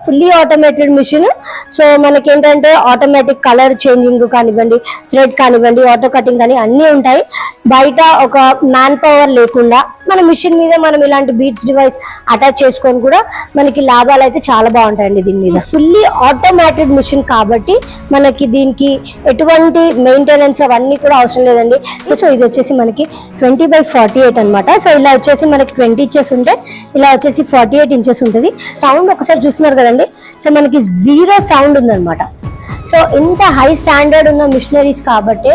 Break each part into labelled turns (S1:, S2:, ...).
S1: Fully automated machine. So మనకి ఏంటంటే automatic colour changing కానివ్వండి, థ్రెడ్ కానివ్వండి, ఆటో కటింగ్ కానీ అన్నీ ఉంటాయి. బయట ఒక మ్యాన్ పవర్ లేకుండా మన మిషన్ మీద మనం ఇలాంటి బీట్స్ డివైస్ అటాచ్ చేసుకొని కూడా మనకి లాభాలు అయితే చాలా బాగుంటాయండి. దీని మీద ఫుల్లీ ఆటోమేటెడ్ మిషన్ కాబట్టి మనకి దీనికి ఎటువంటి మెయింటెనెన్స్ అవన్నీ కూడా అవసరం లేదండి. సో ఇది వచ్చేసి మనకి 20/48 అనమాట. సో ఇలా వచ్చేసి మనకి 20 ఇంచెస్ ఉంటే ఇలా వచ్చేసి 48 ఇంచెస్ ఉంటుంది. సౌండ్ ఒకసారి చూస్తున్నారు కదండి. సో మనకి 0 సౌండ్ ఉందన్నమాట. సో ఇంత హై స్టాండర్డ్ ఉన్న మిషనరీస్ కాబట్టి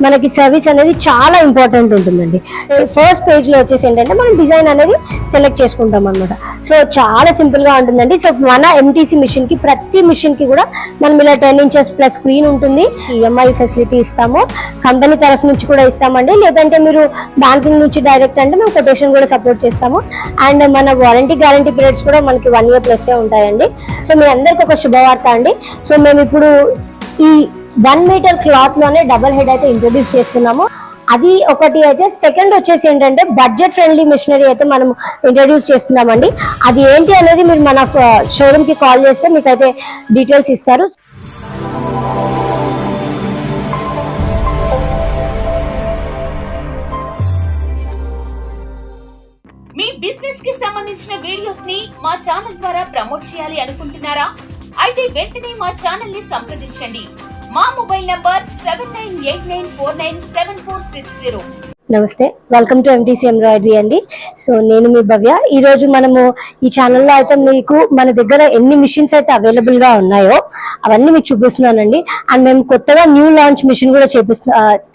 S1: మనకి సర్వీస్ అనేది చాలా ఇంపార్టెంట్ ఉంటుందండి. సో ఫస్ట్ పేజ్ లో వచ్చేసి ఏంటంటే మనం డిజైన్ అనేది సెలెక్ట్ చేసుకుంటాం అనమాట. సో చాలా సింపుల్ గా ఉంటుందండి. సో మన ఎంటీసీ మిషన్ కి ప్రతి మిషన్ కి కూడా మనం ఇలా 10 ఇంచెస్ ప్లస్ స్క్రీన్ ఉంటుంది. ఈఎంఐ ఫెసిలిటీ ఇస్తాము, కంపెనీ తరఫు నుంచి కూడా ఇస్తామండి. లేదంటే మీరు బ్యాంకింగ్ నుంచి డైరెక్ట్ అంటే మేము కొటేషన్ కూడా సపోర్ట్ చేస్తాము. అండ్ మన వారంటీ గ్యారంటీ పీరియడ్స్ కూడా మనకి 1 year ప్లస్ ఉంటాయండి. సో మీ అందరికి ఒక శుభవార్త అండి. సో మేము ఇప్పుడు ఈ 1 మీటర్ క్లాత్ లోనే డబుల్ హెడ్ అయితే ఇంట్రొడ్యూస్ చేస్తున్నాము. అది ఒకటి అయితే. సెకండ్ వచ్చేసి ఏంటంటే బడ్జెట్ ఫ్రెండ్లీ మిషనరీ అయితే మనం ఇంట్రొడ్యూస్ చేస్తున్నామండి. అది ఏంటి అనేది మీరు మన షోరూమ్ కి కాల్ చేస్తే మీకు అయితే డీటెయిల్స్ ఇస్తారు.
S2: మీ బిజినెస్ కి సంబంధించిన వీడియోస్ ని మా ఛానల్ ద్వారా ప్రమోట్ చేయాలి అనుకుంటున్నారా? అయితే వెంటనే మా ఛానల్ ని సంప్రదించండి. మా మొబైల్ నంబర్ 7989497460.
S1: నమస్తే, వెల్కమ్ టు ఎంటీసీ ఎంబ్రాయిడరీ అండి. సో నేను మీ భవ్య. ఈ రోజు మనము ఈ ఛానల్లో అయితే మీకు మన దగ్గర ఎన్ని మిషన్స్ అయితే అవైలబుల్ గా ఉన్నాయో అవన్నీ మీకు చూపిస్తున్నానండి. అండ్ మేము కొత్తగా న్యూ లాంచ్ మిషన్ కూడా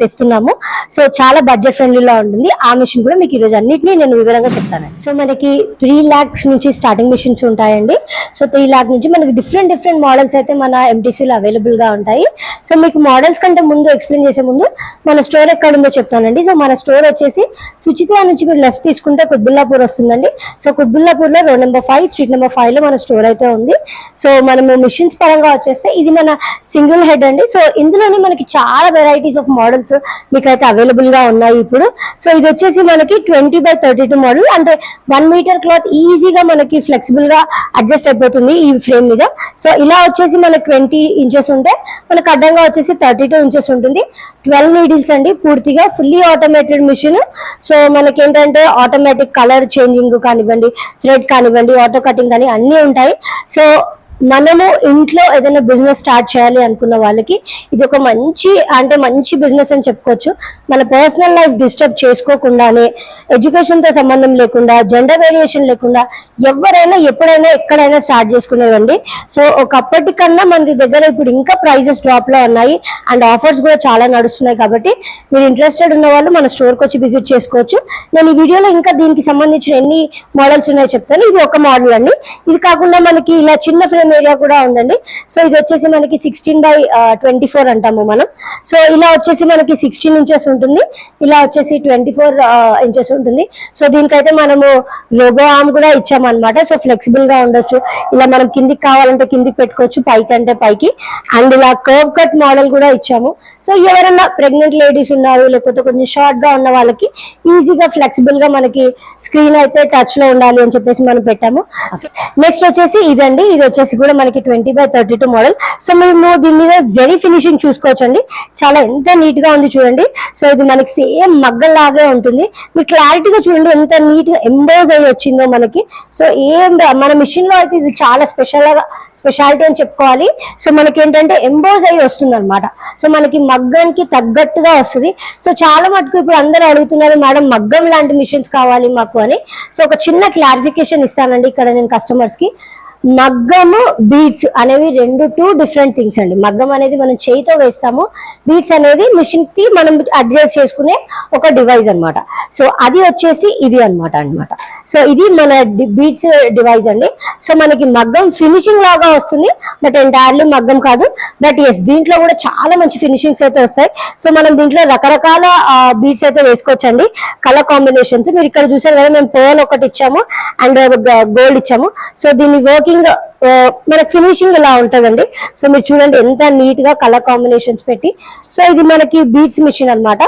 S1: తెస్తున్నాము. సో చాలా బడ్జెట్ ఫ్రెండ్లీలో ఉంటుంది. ఆ మిషన్ కూడా మీకు ఈ రోజు అన్నిటినీ నేను వివరంగా చెప్తాను. సో మనకి 3 lakhs నుంచి స్టార్టింగ్ మిషన్స్ ఉంటాయండి. సో 3 lakh నుంచి మనకి డిఫరెంట్ మోడల్స్ అయితే మన ఎంటీసీలో అవైలబుల్ గా ఉంటాయి. సో మీకు మోడల్స్ కంటే ముందు ఎక్స్ప్లెయిన్ చేసే ముందు మన స్టోర్ ఎక్కడ ఉందో చెప్తానండి. సో మన స్టోర్ వచ్చేసి సుచిత్ర నుంచి మీరు లెఫ్ట్ తీసుకుంటే కుత్బుల్లాపూర్ వస్తుందండి. సో కుత్బుల్లాపూర్ లో రోడ్ నెంబర్ 5 స్ట్రీట్ నెంబర్ 5 లో మన స్టోర్ అయితే ఉంది. సో మనము మిషన్స్ పరంగా వచ్చేస్తే ఇది మన సింగిల్ హెడ్ అండి. సో ఇందులోనే మనకి చాలా వెరైటీస్ ఆఫ్ మోడల్స్ మీకు అయితే అవైలబుల్ గా ఉన్నాయి ఇప్పుడు. సో ఇది వచ్చేసి మనకి 20/32 మోడల్. అంటే 1 మీటర్ క్లాత్ ఈజీగా మనకి ఫ్లెక్సిబుల్ గా అడ్జస్ట్ అయిపోతుంది ఈ ఫ్రేమ్ మీద. సో ఇలా వచ్చేసి మనకి 20 ఇంచెస్ ఉంటే మనకు అడ్డంగా వచ్చేసి 32 ఇంచెస్ ఉంటుంది. 12 నీడిల్స్ అండి, పూర్తిగా ఫుల్లీ ఆటోమేటెడ్ మిషన్. సో మనకి ఏంటంటే ఆటోమేటిక్ కలర్ చేంజింగ్ కానివ్వండి, థ్రెడ్ కానివ్వండి, ఆటో కటింగ్ కానీ అన్నీ ఉంటాయి. సో మనము ఇంట్లో ఏదైనా బిజినెస్ స్టార్ట్ చేయాలి అనుకున్న వాళ్ళకి ఇది ఒక మంచి బిజినెస్ అని చెప్పుకోవచ్చు. మన పర్సనల్ లైఫ్ డిస్టర్బ్ చేసుకోకుండానే, ఎడ్యుకేషన్ తో సంబంధం లేకుండా, జెండర్ వేరియేషన్ లేకుండా ఎవరైనా ఎప్పుడైనా ఎక్కడైనా స్టార్ట్ చేసుకునేవండి. సో ఒకప్పటికన్నా మన దగ్గర ఇప్పుడు ఇంకా ప్రైజెస్ డ్రాప్ లో ఉన్నాయి అండ్ ఆఫర్స్ కూడా చాలా నడుస్తున్నాయి. కాబట్టి మీరు ఇంట్రెస్టెడ్ ఉన్న వాళ్ళు మన స్టోర్ కి వచ్చి విజిట్ చేసుకోవచ్చు. నేను ఈ వీడియోలో ఇంకా దీనికి సంబంధించిన ఎన్ని మోడల్స్ ఉన్నాయో చెప్తాను. ఇది ఒక మోడల్ అండి. ఇది కాకుండా మనకి ఇలా చిన్న ఫ్రేమ్ ఏరియా కూడా ఉందండి. సో ఇది వచ్చేసి మనకి 16/24 అంటాము మనం. సో ఇలా వచ్చేసి మనకి 16 ఇంచెస్ ఉంటుంది, ఇలా వచ్చేసి 24 ఇంచెస్ ఉంటుంది. సో దీనికైతే మనము లోగో ఆర్మ్ కూడా ఇచ్చామన్నమాట. సో ఫ్లెక్సిబుల్ గా ఉండొచ్చు. ఇలా మనం కిందికి కావాలంటే కిందికి పెట్టుకోవచ్చు, పైకి అంటే పైకి. అండ్ ఇలా కర్వ్ కట్ మోడల్ కూడా ఇచ్చాము. సో ఎవరైనా ప్రెగ్నెంట్ లేడీస్ ఉన్నారు, లేకపోతే కొంచెం షార్ట్ గా ఉన్న వాళ్ళకి ఈజీగా ఫ్లెక్సిబుల్ గా మనకి స్క్రీన్ అయితే టచ్ లో ఉండాలి అని చెప్పేసి మనం పెట్టాము. నెక్స్ట్ వచ్చేసి ఇదండి. ఇది వచ్చేసి కూడా మనకి 20/32 మోడల్. సో మేము దీని మీద జరీ ఫినిషింగ్ చూసుకోవచ్చండి. చాలా ఎంత నీట్ గా ఉంది చూడండి. సో ఇది మనకి సేమ్ మగ్గం లాగే ఉంటుంది. మీరు క్లారిటీగా చూడండి ఎంత నీట్ గా ఎంబోజ్ అయ్యి వచ్చిందో మనకి. సో మన మిషన్ లో అయితే ఇది చాలా స్పెషాలిటీ అని చెప్పుకోవాలి. సో మనకి ఏంటంటే ఎంబోజ్ అయ్యి వస్తుంది అనమాట. సో మనకి మగ్గానికి తగ్గట్టుగా వస్తుంది. సో చాలా మటుకు ఇప్పుడు అందరూ అడుగుతున్నారు, మేడం మగ్గం లాంటి మిషన్స్ కావాలి మాకు అని. సో ఒక చిన్న క్లారిఫికేషన్ ఇస్తానండి ఇక్కడ నేను కస్టమర్స్ కి. మగ్గము బీడ్స్ అనేవి 2 డిఫరెంట్ థింగ్స్ అండి. మగ్గం అనేది మనం చేయితో వేస్తాము, బీడ్స్ అనేది మిషన్ కి మనం అడ్జస్ట్ చేసుకునే ఒక డివైస్ అన్నమాట. సో అది వచ్చేసి ఇది అన్నమాట. సో ఇది మన బీడ్స్ డివైస్ అండి. సో మనకి మగ్గం ఫినిషింగ్ లాగా వస్తుంది, బట్ ఎంటైర్లీ మగ్గం కాదు. బట్ ఎస్ దీంట్లో కూడా చాలా మంచి ఫినిషింగ్స్ అయితే వస్తాయి. సో మనం దీంట్లో రకరకాల బీడ్స్ అయితే వేసుకోవచ్చండి, కలర్ కాంబినేషన్స్. మీరు ఇక్కడ చూసారు కదా, మేము పర్ల్ ఒకటి ఇచ్చాము అండ్ గోల్డ్ ఇచ్చాము. సో దీన్ని వర్కింగ్ మనకి ఫినిషింగ్ ఇలా ఉంటుందండి. సో మీరు చూడండి ఎంత నీట్ గా కలర్ కాంబినేషన్స్ పెట్టి. సో ఇది మనకి బీడ్స్ మిషన్ అన్నమాట.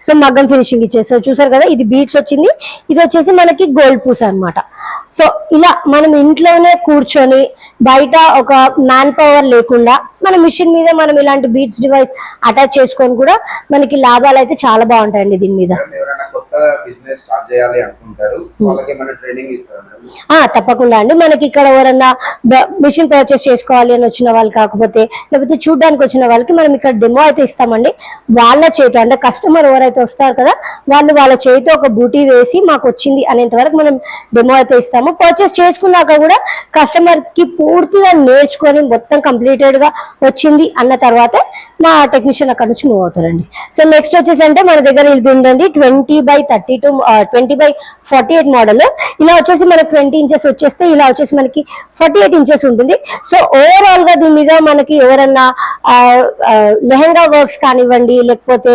S1: సో మగ్గం ఫినిషింగ్ ఇచ్చేసి చూసారు కదా, ఇది బీడ్స్ వచ్చింది, ఇది వచ్చేసి మనకి గోల్డ్ పూస అన్నమాట. సో ఇలా మనం ఇంట్లోనే కూర్చొని బయట ఒక మ్యాన్ పవర్ లేకుండా మన మిషన్ మీద మనం ఇలాంటి బీట్స్ డివైస్ అటాచ్ చేసుకొని కూడా మనకి లాభాలు అయితే చాలా బాగుంటాయండి దీని మీద.
S3: బిజినెస్ స్టార్ట్ చేయాలి అనుకుంటారు, వాళ్ళకి ఏమైనా ట్రైనింగ్ ఇస్తారా?
S1: తప్పకుండా అండి. మనకి ఇక్కడ ఎవరన్నా మిషన్ పర్చేస్ చేసుకోవాలి అని వచ్చిన వాళ్ళు, కాకపోతే లేకపోతే చూడడానికి వచ్చిన వాళ్ళకి మనం ఇక్కడ డెమో అయితే ఇస్తామండి. వాళ్ళ చేతి అంటే కస్టమర్ ఎవరైతే వస్తారు కదా వాళ్ళు వాళ్ళ చేతితో ఒక బూటీ వేసి మాకు వచ్చింది అనేంత వరకు మనం డెమో అయితే ఇస్తాము. పర్చేస్ చేసుకున్నాక కూడా కస్టమర్ కి పూర్తిగా నేర్చుకొని మొత్తం కంప్లీటెడ్ గా వచ్చింది అన్న తర్వాత మా టెక్నీషియన్ అక్కడ నుంచి మూవ్ అవుతారండి. సో నెక్స్ట్ వచ్చేసి అంటే మన దగ్గర ఇది ఉందండి 20x32 20x48 మోడల్. ఇలా వచ్చేసి మనకి 20 ఇంచెస్ వచ్చేస్తే ఇలా వచ్చేసి మనకి 48 ఇంచెస్ ఉంటుంది. సో ఓవరాల్ గా దీని మీద మనకి ఎవరన్నా లెహంగా వర్క్స్ కానివ్వండి, లేకపోతే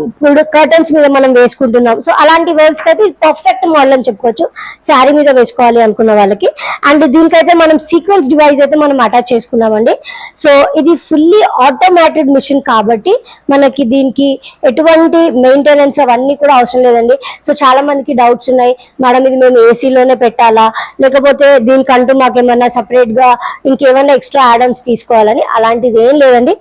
S1: ఇప్పుడు కర్టన్స్ మీద మనం వేసుకుంటున్నాం, సో అలాంటి వర్క్స్ అయితే పర్ఫెక్ట్ మోడల్ అని చెప్పుకోవచ్చు శారీ మీద వేసుకోవాలి అనుకున్న వాళ్ళకి. అండ్ దీనికైతే మనం సీక్వెన్స్ డివైస్ అయితే మనం అటాచ్ చేసుకున్నామండి. సో ఇది ఫుల్లీ ఆటోమేటెడ్ మిషన్ కాబట్టి మనకి దీనికి ఎటువంటి మెయింటెనెన్స్ అవన్నీ కూడా అవసరం లేదండి. సో చాలా మందికి డౌట్స్ ఉన్నాయి, మేడం ఇది మేము ఏసీలోనే పెట్టాలా లేకపోతే దీనికంటూ మాకేమన్నా సపరేట్ గా ఇంకేమన్నా ఎక్స్ట్రా యాడన్స్ తీసుకోవాలని. అలాంటిది ఏం లేదండి.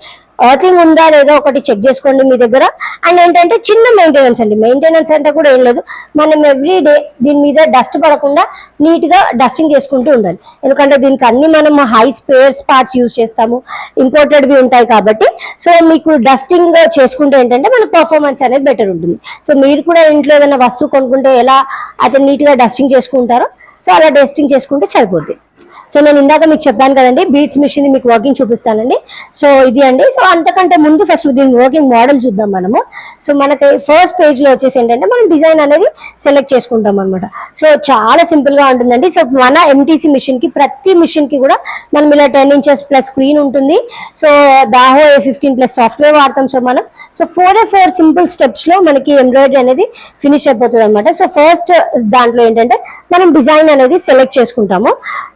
S1: ఎర్తింగ్ ఉందా లేదో ఒకటి చెక్ చేసుకోండి మీ దగ్గర. అండ్ ఏంటంటే చిన్న మెయింటెనెన్స్ అండి, మెయింటెనెన్స్ అంటే కూడా ఏం లేదు, మనం ఎవ్రీ డే దీని మీద డస్ట్ పడకుండా నీట్ గా డస్టింగ్ చేసుకుంటూ ఉండాలి. ఎందుకంటే దీనికి అన్ని మనం హై స్పేర్స్ పార్ట్స్ యూజ్ చేస్తాము, ఇంపోర్టెడ్వి ఉంటాయి కాబట్టి. సో మీకు డస్టింగ్ చేసుకుంటే ఏంటంటే మన పర్ఫార్మెన్స్ అనేది బెటర్ ఉంటుంది. సో మీరు కూడా ఇంట్లో ఏదైనా వస్తువు కొనుక్కుంటే ఎలా అయితే నీట్ గా డస్టింగ్ చేసుకుంటారో సో అలా డస్టింగ్ చేసుకుంటే సరిపోద్ది. సో నేను ఇందాక మీకు చెప్పాను కదండి బీట్స్ మిషన్ మీకు వర్కింగ్ చూపిస్తానండి. సో ఇది అండి. సో అంతకంటే ముందు ఫస్ట్ దీని వర్కింగ్ మోడల్ చూద్దాం మనము. సో మనకి ఫస్ట్ పేజ్ లో వచ్చేసి ఏంటంటే మనం డిజైన్ అనేది సెలెక్ట్ చేసుకుంటాం అనమాట. సో చాలా సింపుల్ గా ఉంటుందండి. సో మన ఎంటీసీ మిషన్ కి ప్రతి మిషన్ కి కూడా మనం ఇలా 10 ఇంచెస్ ప్లస్ స్క్రీన్ ఉంటుంది. సో దాహో A15 ప్లస్ సాఫ్ట్వేర్ వాడతాం. సో మనం సో 4 సింపుల్ స్టెప్స్ లో మనకి ఎంబ్రాయిడరీ అనేది ఫినిష్ అయిపోతుంది అనమాట. సో ఫస్ట్ దాంట్లో ఏంటంటే మనం డిజైన్ అనేది సెలెక్ట్ చేసుకుంటాము.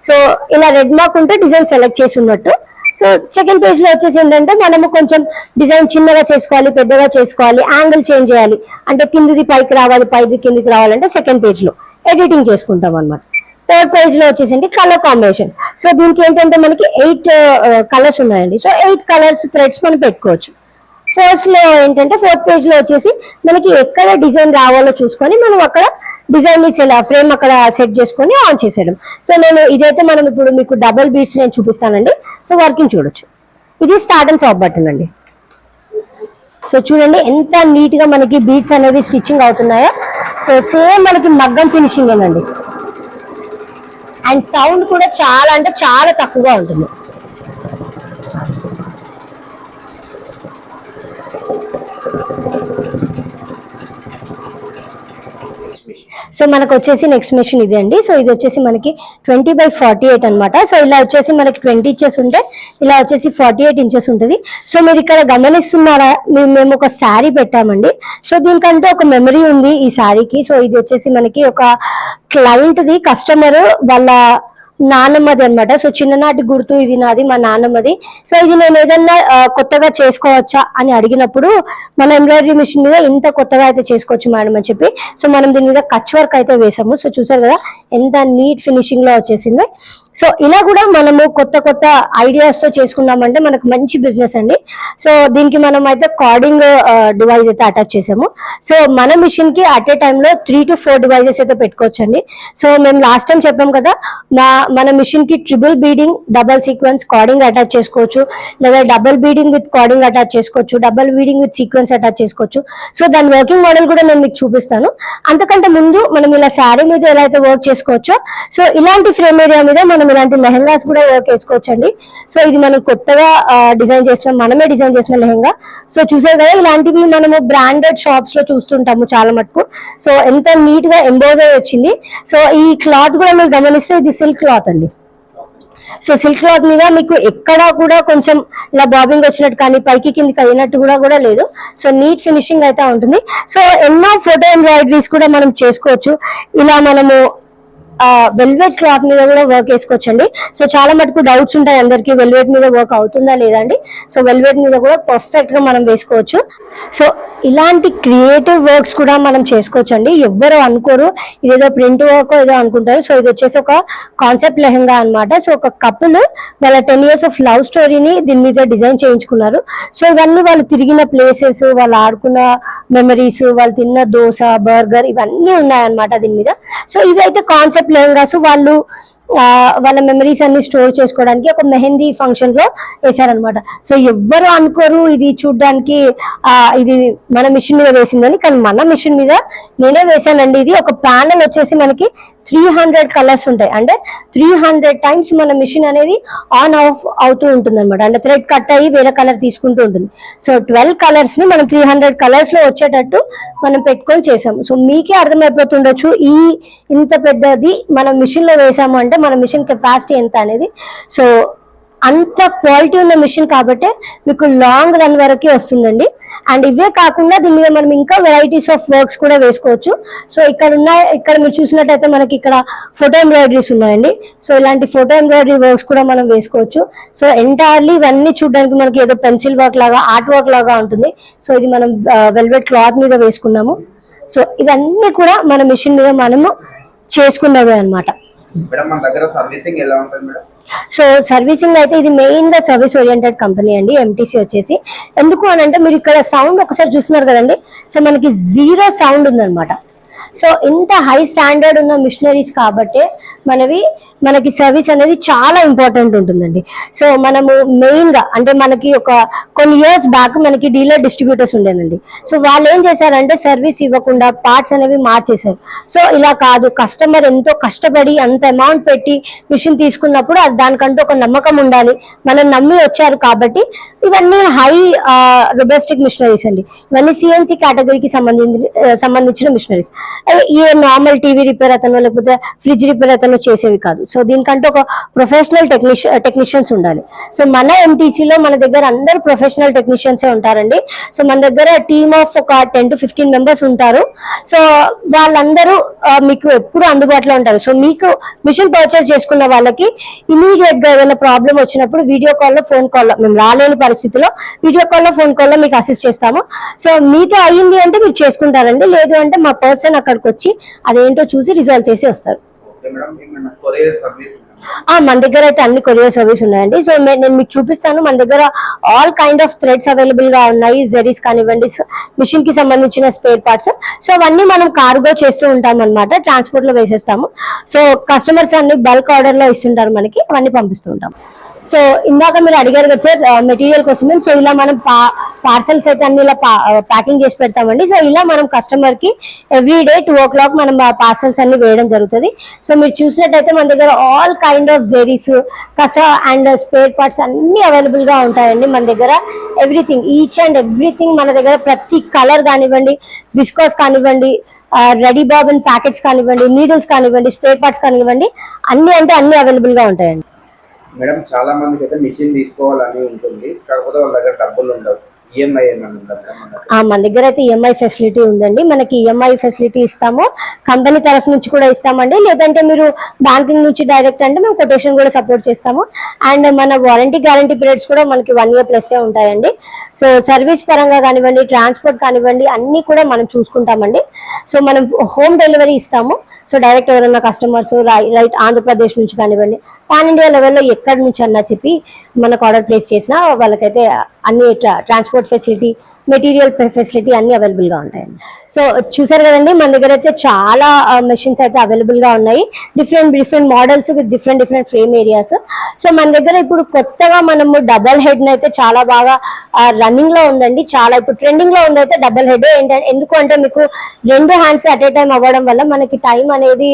S1: సో ఇలా రెడ్ మార్క్ ఉంటే డిజైన్ సెలెక్ట్ చేసి ఉన్నట్టు. సో సెకండ్ పేజ్ లో వచ్చేసి ఏంటంటే మనము కొంచెం డిజైన్ చిన్నగా చేసుకోవాలి, పెద్దగా చేసుకోవాలి, యాంగిల్ చేంజ్ చేయాలి అంటే కిందిది పైకి రావాలి, పైది కిందికి రావాలంటే సెకండ్ పేజ్ లో ఎడిటింగ్ చేసుకుంటాం అనమాట. థర్డ్ పేజ్ లో వచ్చేసి కలర్ కాంబినేషన్. సో దీనికి ఏంటంటే మనకి 8 కలర్స్ ఉన్నాయండి. సో 8 కలర్స్ థ్రెడ్స్ మనం పెట్టుకోవచ్చు. ఫోర్త్ పేజ్ లో వచ్చేసి మనకి ఎక్కడ డిజైన్ రావాలో చూసుకొని మనం అక్కడ డిజైన్ ఫ్రేమ్ అక్కడ సెట్ చేసుకొని ఆన్ చేసేయడం. సో నేను ఇదైతే మనం ఇప్పుడు మీకు డబుల్ బీట్స్ నేను చూపిస్తానండి. సో వర్కింగ్ చూడొచ్చు. ఇది స్టార్ట్ అండ్ స్టాప్ బటన్ అండి. సో చూడండి ఎంత నీట్ గా మనకి బీట్స్ అనేవి స్టిచ్చింగ్ అవుతున్నాయో. సో సేమ్ మనకి మగ్గం ఫినిషింగ్ ఏనండి. అండ్ సౌండ్ కూడా చాలా అంటే చాలా తక్కువగా ఉంటుంది. సో మనకు వచ్చేసి నెక్స్ట్ మెషిన్ ఇది అండి. సో ఇది వచ్చేసి మనకి 20x48 అనమాట. సో ఇలా వచ్చేసి మనకి 20 ఇంచెస్ ఉంటే ఇలా వచ్చేసి 48 ఇంచెస్ ఉంటుంది. సో మీరు ఇక్కడ గమనిస్తున్నారా, మేము ఒక శారీ పెట్టామండి. సో దీనికంటే ఒక మెమరీ ఉంది ఈ శారీకి. సో ఇది వచ్చేసి మనకి ఒక క్లయింట్ది, కస్టమర్ వాళ్ళ నాన్నమ్మది అనమాట. సో చిన్ననాటి గుర్తు ఇది నాది, మా నాన్నమ్మది. సో ఇది నేను ఏదన్నా కొత్తగా చేసుకోవచ్చా అని అడిగినప్పుడు మన ఎంబ్రాయిడరీ మిషన్ మీద ఇంత కొత్తగా అయితే చేసుకోవచ్చు మేడం అని చెప్పి సో మనం దీని మీద కచ్ వర్క్ అయితే వేసాము. సో చూసారు కదా ఎంత నీట్ ఫినిషింగ్ లో వచ్చేసింది. సో ఇలా కూడా మనము కొత్త కొత్త ఐడియాస్ తో చేసుకున్నామంటే మనకు మంచి బిజినెస్ అండి. సో దీనికి మనం అయితే కార్డింగ్ డివైస్ అయితే అటాచ్ చేసాము. సో మన మిషన్ కి అట్ ఏ టైమ్ లో 3 to 4 డివైజెస్ అయితే పెట్టుకోవచ్చండి. సో మేము లాస్ట్ టైం చెప్పాం కదా మన మిషన్ కి triple beading, double sequence cording attach చేసుకోవచ్చు, లేదా double beading with cording attach చేసుకోవచ్చు, double beading with sequence attach చేసుకోవచ్చు. సో దాని వర్కింగ్ మోడల్ కూడా నేను మీకు చూపిస్తాను. అంతకంటే ముందు మనం ఇలా శారీ మీద ఎలా అయితే వర్క్ చేసుకోవచ్చో సో ఇలాంటి ఫ్రేమ్ ఏరియా మీద మనం ఇలాంటి లెహంగాస్ కూడా వర్క్ చేసుకోవచ్చండి. సో ఇది మనం కొత్తగా డిజైన్ చేసిన, మనమే డిజైన్ చేసిన లెహంగా. సో చూసారు కదా ఇలాంటివి మనము బ్రాండెడ్ షాప్స్ లో చూస్తుంటాము చాలా మటుకు. సో ఎంత నీట్ గా ఎంబోజ్ అయి వచ్చింది. సో ఈ క్లాత్ కూడా మీరు గమనిస్తే ఇది సిల్క్ క్లాత్ అండి. సో సిల్క్ క్లాత్ మీద మీకు ఎక్కడా కూడా కొంచెం ఇలా బాబింగ్ వచ్చినట్టు కానీ పైకి కిందికి అయినట్టు కూడా లేదు. సో నీట్ ఫినిషింగ్ అయితే ఉంటుంది. సో ఎన్నో ఫోటో ఎంబ్రాయిడరీస్ కూడా మనం చేసుకోవచ్చు. ఇలా మనము వెల్వెట్ క్లాత్ మీద కూడా వర్క్ వేసుకోవచ్చండి. సో చాలా మటుకు డౌట్స్ ఉంటాయి అందరికి, వెల్వెట్ మీద వర్క్ అవుతుందా లేదండి. సో వెల్వెట్ మీద కూడా పర్ఫెక్ట్ గా మనం వేసుకోవచ్చు. సో ఇలాంటి క్రియేటివ్ వర్క్స్ కూడా మనం చేసుకోవచ్చు అండి. ఎవ్వరు అనుకోరు ఇదేదో ప్రింట్ వర్క్ ఏదో అనుకుంటారు. సో ఇది వచ్చేసి ఒక కాన్సెప్ట్ లెహంగా అన్నమాట. సో ఒక కపుల్ వాళ్ళ 10 years ఆఫ్ లవ్ స్టోరీని దీని మీద డిజైన్ చేయించుకున్నారు. సో ఇవన్నీ వాళ్ళు తిరిగిన ప్లేసెస్, వాళ్ళు ఆడుకున్న మెమరీస్, వాళ్ళు తిన్న దోశ, బర్గర్ ఇవన్నీ ఉన్నాయన్నమాట దీని మీద. సో ఇదైతే కాన్సెప్ట్ లెహంగాస్ వాళ్ళు వాళ్ళ మెమరీస్ అన్ని స్టోర్ చేసుకోవడానికి ఒక మెహందీ ఫంక్షన్ లో వేశారనమాట. సో ఎవ్వరు అనుకోరు ఇది చూడడానికి ఇది మన మిషన్ మీద వేసిందని, కానీ మన మిషన్ మీద నేనే వేసానండి. ఇది ఒక ప్యానల్ వచ్చేసి మనకి 300 కలర్స్ ఉంటాయి. అంటే 300 times మన మిషన్ అనేది ఆన్ ఆఫ్ అవుతూ ఉంటుంది అనమాట. అంటే థ్రెడ్ కట్ అయ్యి వేరే కలర్ తీసుకుంటూ ఉంటుంది. సో 12 కలర్స్ ని మనం 300 కలర్స్ లో వచ్చేటట్టు మనం పెట్టుకొని చేసాము. సో మీకే అర్థమైపోతుండొచ్చు ఇంత పెద్దది మనం మిషన్ లో వేసాము అంటే మన మిషన్ కెపాసిటీ ఎంత అనేది. సో అంత క్వాలిటీ ఉన్న మిషన్ కాబట్టి మీకు లాంగ్ రన్ వరకే వస్తుందండి. అండ్ ఇవే కాకుండా దీని మీద మనం ఇంకా వెరైటీస్ ఆఫ్ వర్క్స్ కూడా వేసుకోవచ్చు. సో ఇక్కడ మీరు చూసినట్టయితే మనకి ఇక్కడ ఫోటో ఎంబ్రాయిడరీస్ ఉన్నాయండి. సో ఇలాంటి ఫోటో ఎంబ్రాయిడరీ వర్క్స్ కూడా మనం వేసుకోవచ్చు. సో ఎంటైర్లీ ఇవన్నీ చూడడానికి మనకి ఏదో పెన్సిల్ వర్క్ లాగా, ఆర్ట్ వర్క్ లాగా ఉంటుంది. సో ఇది మనం వెల్వెట్ క్లాత్ మీద వేసుకున్నాము. సో ఇవన్నీ కూడా మన మిషన్ మీద మనము చేసుకున్నవే అనమాట.
S3: మేడం మన దగ్గర సర్వీసింగ్ ఎలా ఉంటుంది మేడం?
S1: సో సర్వీసింగ్ అయితే ఇది మెయిన్ గా సర్వీస్ ఓరియంటెడ్ కంపెనీ అండి ఎంటీసీ వచ్చేసి. ఎందుకు అని అంటే మీరు ఇక్కడ సౌండ్ ఒకసారి చూస్తున్నారు కదండి. సో మనకి 0 సౌండ్ ఉందన్నమాట. సో ఇంత హై స్టాండర్డ్ ఉన్న మిషనరీస్ కాబట్టి మనకి సర్వీస్ అనేది చాలా ఇంపార్టెంట్ ఉంటుందండి. సో మనము మెయిన్ గా అంటే మనకి కొన్ని ఇయర్స్ బ్యాక్ మనకి డీలర్ డిస్ట్రిబ్యూటర్స్ ఉండేనండి. సో వాళ్ళు ఏం చేశారంటే సర్వీస్ ఇవ్వకుండా పార్ట్స్ అనేవి మార్చేశారు. సో ఇలా కాదు, కస్టమర్ ఎంతో కష్టపడి అంత అమౌంట్ పెట్టి మిషన్ తీసుకున్నప్పుడు దానికంటూ ఒక నమ్మకం ఉండాలి. మనం నమ్మి వచ్చారు కాబట్టి ఇవన్నీ హై రొబస్టిక్ మిషనరీస్ అండి. ఇవన్నీ సిఎన్సి కేటగిరీకి సంబంధించిన మిషనరీస్. ఏ నార్మల్ టీవీ రిపేర్ అతను లేకపోతే ఫ్రిడ్జ్ రిపేర్ అతను చేసేవి కాదు. సో దీనికంటే ఒక ప్రొఫెషనల్ టెక్నీషియన్స్ ఉండాలి. సో మన ఎంటీసీలో మన దగ్గర అందరూ ప్రొఫెషనల్ టెక్నీషియన్సే ఉంటారండి. సో మన దగ్గర టీమ్ ఆఫ్ ఒక 10 to 15 members ఉంటారు. సో వాళ్ళందరూ మీకు ఎప్పుడు అందుబాటులో ఉంటారు. సో మీకు మిషన్ పర్చేస్ చేసుకున్న వాళ్ళకి ఇమీడియట్ గా ఏదైనా ప్రాబ్లం వచ్చినప్పుడు వీడియో కాల్లో, ఫోన్ కాల్లో, మేము రాలేని పరిస్థితిలో వీడియో కాల్లో, ఫోన్ కాల్లో మీకు అసిస్ట్ చేస్తాము. సో మీతో అయ్యింది అంటే మీరు చేసుకుంటారండి. లేదు అంటే మా పర్సన్ అక్కడికి వచ్చి అదేంటో చూసి రిజాల్వ్ చేసి వస్తారు. మన దగ్గర అయితే అన్ని కొరియర్ సర్వీస్ ఉన్నాయండి. సో నేను మీకు చూపిస్తాను. మన దగ్గర all kind of threads available గా ఉన్నాయి. జెరీస్ కానివ్వండి, మిషన్ కి సంబంధించిన స్పేర్ పార్ట్స్. సో అవన్నీ మనం కార్గో చేస్తూ ఉంటాం అనమాట. ట్రాన్స్పోర్ట్ లో వేసేస్తాము. సో కస్టమర్స్ అన్ని బల్క్ ఆర్డర్ లో ఇస్తుంటారు మనకి, అవన్నీ పంపిస్తూ ఉంటాం. సో ఇందాక మీరు అడిగారు కదా సార్ మెటీరియల్ కోసమే. సో ఇలా మనం పార్సల్స్ అయితే అన్ని ఇలా ప్యాకింగ్ చేసి పెడతామండి. సో ఇలా మనం కస్టమర్ కి ఎవ్రీ డే 2 o'clock మనం పార్సల్స్ అన్ని వేయడం జరుగుతుంది. సో మీరు చూసినట్టయితే మన దగ్గర all kind of zaris, and spare parts అన్ని అవైలబుల్ గా ఉంటాయండి. మన దగ్గర ఎవ్రీథింగ్, ఈచ్ అండ్ ఎవ్రీథింగ్ మన దగ్గర ప్రతి కలర్ కానివ్వండి, విస్కోస్ కానివ్వండి, రెడీ బాబిన్ ప్యాకెట్స్ కానివ్వండి, నీడిల్స్ కానివ్వండి, స్పేర్ పార్ట్స్ కానివ్వండి, అన్ని అవైలబుల్ గా ఉంటాయండి.
S3: మేడం చాలా మందికి అయితే మిషన్ తీసుకోవాలని ఉంటుంది, కాకపోతే వాళ్ళ దగ్గర డబ్బులు ఉండవు. ఈఎంఐ ఏమైనా ఉందా మేడం?
S1: మన దగ్గర అయితే ఈఎంఐ ఫెసిలిటీ ఉందండి. మనకి ఈఎంఐ ఫెసిలిటీ ఇస్తాము, కంపెనీ తరఫు నుంచి కూడా ఇస్తామండి. లేదంటే మీరు బ్యాంకింగ్ నుంచి డైరెక్ట్ అంటే మేము కొటేషన్ కూడా సపోర్ట్ చేస్తాము. అండ్ మన వారంటీ గ్యారంటీ పీరియడ్స్ కూడా మనకి 1 year ప్లస్ ఉంటాయండి. సో సర్వీస్ పరంగా కానివ్వండి, ట్రాన్స్పోర్ట్ కానివ్వండి, అన్ని కూడా మనం చూసుకుంటామండి. సో మనం హోమ్ డెలివరీ ఇస్తాము. సో డైరెక్ట్ ఎవరైనా కస్టమర్స్ రైట్ ఆంధ్రప్రదేశ్ నుంచి కానివ్వండి, పాన్ ఇండియా లెవెల్లో ఎక్కడి నుంచి అన్నా చెప్పి మనకు ఆర్డర్ ప్లేస్ చేసినా వాళ్ళకైతే అన్ని ట్రాన్స్పోర్ట్ ఫెసిలిటీ, మెటీరియల్ ఫెసిలిటీ అన్ని అవైలబుల్ గా ఉంటాయండి. సో చూసారు కదండి, మన దగ్గర అయితే చాలా మెషిన్స్ అయితే అవైలబుల్ గా ఉన్నాయి. Different models with different frame areas. So మన దగ్గర ఇప్పుడు కొత్తగా మనము డబల్ హెడ్ అయితే చాలా బాగా రన్నింగ్ లో ఉందండి. చాలా ఇప్పుడు ట్రెండింగ్ లో ఉంది అయితే డబల్ హెడ్. ఎందుకు అంటే మీకు 2 hands అట్ ఏ టైం అవ్వడం వల్ల మనకి టైం అనేది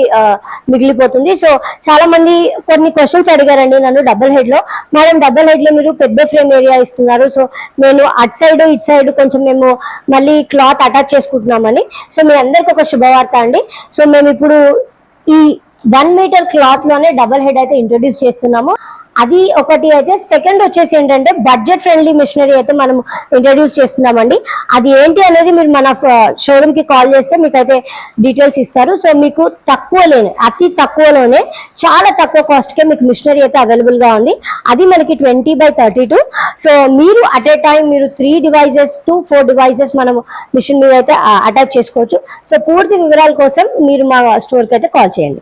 S1: మిగిలిపోతుంది. సో చాలా మంది కొన్ని క్వశ్చన్స్ అడిగారండి నన్ను డబల్ హెడ్ లో. మేడం డబల్ హెడ్ లో మీరు పెద్ద ఫ్రేమ్ ఏరియా ఇస్తున్నారు, సో నేను అట్ సైడ్ ఇట్ సైడ్ కొంచెం మేము మళ్ళీ క్లాత్ అటాచ్ చేసుకుంటున్నామని. సో మీ అందరికి ఒక శుభవార్త అండి. సో మేము ఇప్పుడు ఈ 1 meter క్లాత్ లోనే డబల్ హెడ్ అయితే ఇంట్రొడ్యూస్ చేస్తున్నాము. అది ఒకటి అయితే. సెకండ్ వచ్చేసి ఏంటంటే బడ్జెట్ ఫ్రెండ్లీ మిషనరీ అయితే మనం ఇంట్రడ్యూస్ చేస్తున్నామండి. అది ఏంటి అనేది మీరు మన షోరూమ్ కి కాల్ చేస్తే మీకు అయితే డీటెయిల్స్ ఇస్తారు. సో మీకు తక్కువలోనే, అతి తక్కువలోనే, చాలా తక్కువ కాస్ట్ కే మీకు మిషనరీ అయితే అవైలబుల్ గా ఉంది. అది మనకి 20x32. సో మీరు అట్ ఏ టైం మీరు 3 devices to 4 devices మనం మిషన్ మీద అయితే అటాచ్ చేసుకోవచ్చు. సో పూర్తి వివరాల కోసం మీరు మా స్టోర్ కి అయితే కాల్ చేయండి.